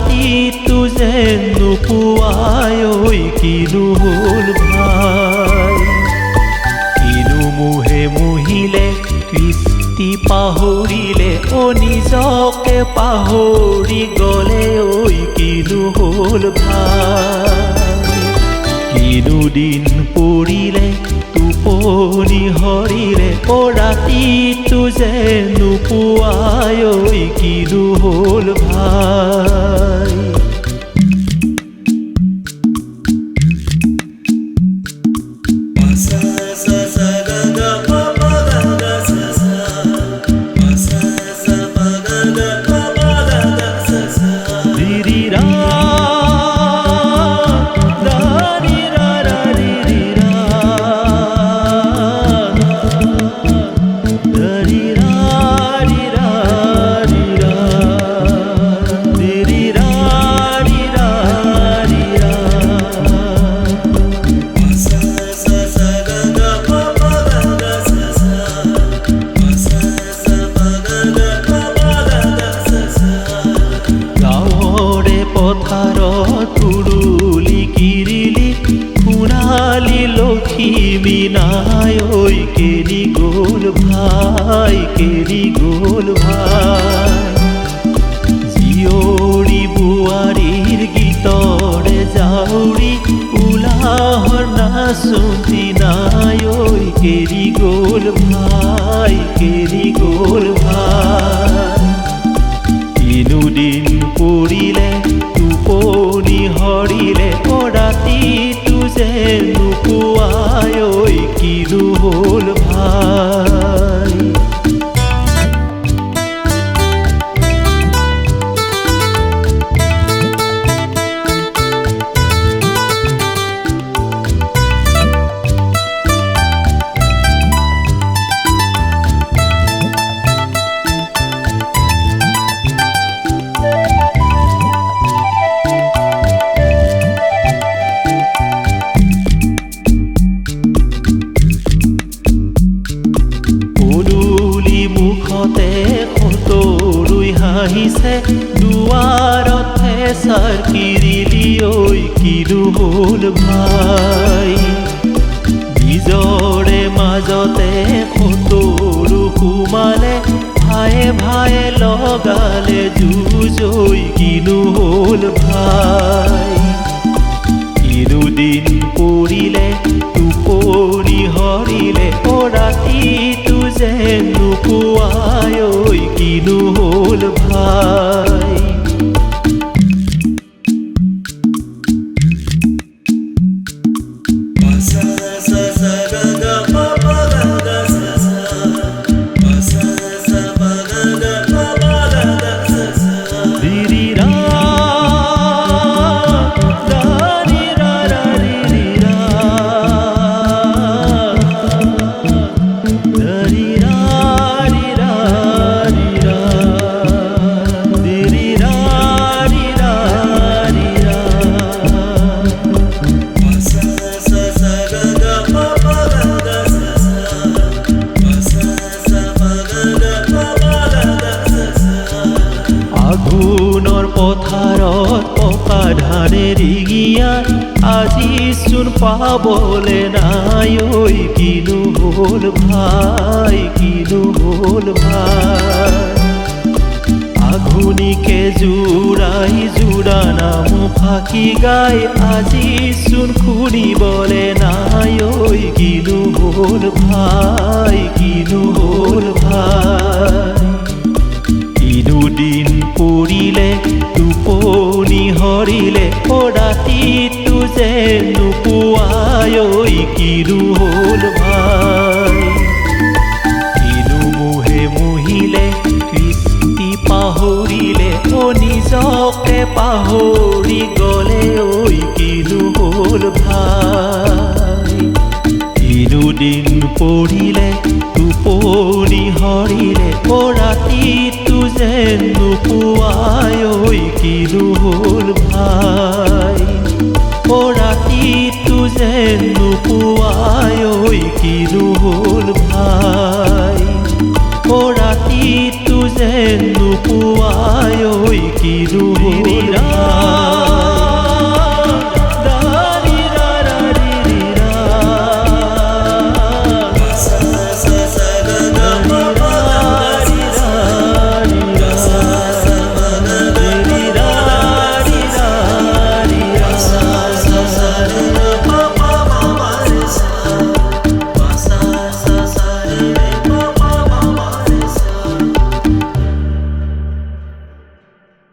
ৰাতিটো যেন নোপোৱাই ঐ কিনো হ'ল ভাই কিনো মোহে মোহিলে কৃষ্টি পাহৰিলে নিজকে পাহৰি গলে ঐ কিনো হ'ল ভাই কিনো দিন পৰিলে টোপনি হৰিলে ৰাতিটো যেন নোপোৱাই ঐ কিনো হ'ল ভাই লক্ষ্মী নাই ঐ কেৰি গ'ল ভাই কেৰি গ'ল ভাই জীয়ৰী বোৱাৰীৰ গীতৰে জাউৰী উলাহৰ নাচতি নাই ঐ কেৰি গ'ল ভাই কেৰি গ'ল ভাই কিনো দিন পৰিলে টোপনি হৰিলে ৰাতিটো যেন নোপোৱাই ঐ কিনো হ'ল ভাই আহিছে দুৱাৰতে চাকিৰিলি ঐ কিনো হ'ল ভাই নিজৰে মাজতে সতৰু সোমালে ভায়ে ভায়ে লগালে যুঁজ ঐ কিনো হ'ল ভাই কিনো দিন পৰিলে টোপনি হৰিলে ৰাতিটো যেন নোপোৱাই ঐ কিনো হ'ল ভাই আঘোণৰ পথাৰত পকা ধানে ৰিঙিয়া আজি চোন পাবলে নাই ঐ কিনো হ'ল ভাই কিনো হ'ল ভাই আঘোণিকে জোৰাই জোৰা নাম ফাঁকি গাই আজি চোন শুনিবলে নাই ঐ কিনো হ'ল ভাই কিনো হ'ল ভাই কিনো দিন পৰিলে টোপনি হৰিলে ৰাতিটো যেন নোপোৱাই ঐ কিনো হ'ল ভাই কিনো মোহে মোহিলে কৃষ্টি পাহৰিলে নিজকে পাহৰি গলে ঐ কিনো হ'ল ভাই কিনো দিন পৰিলে টোপনি হৰিলে ৰাতিটো যেন নোপোৱাই ঐ কিনো হ'ল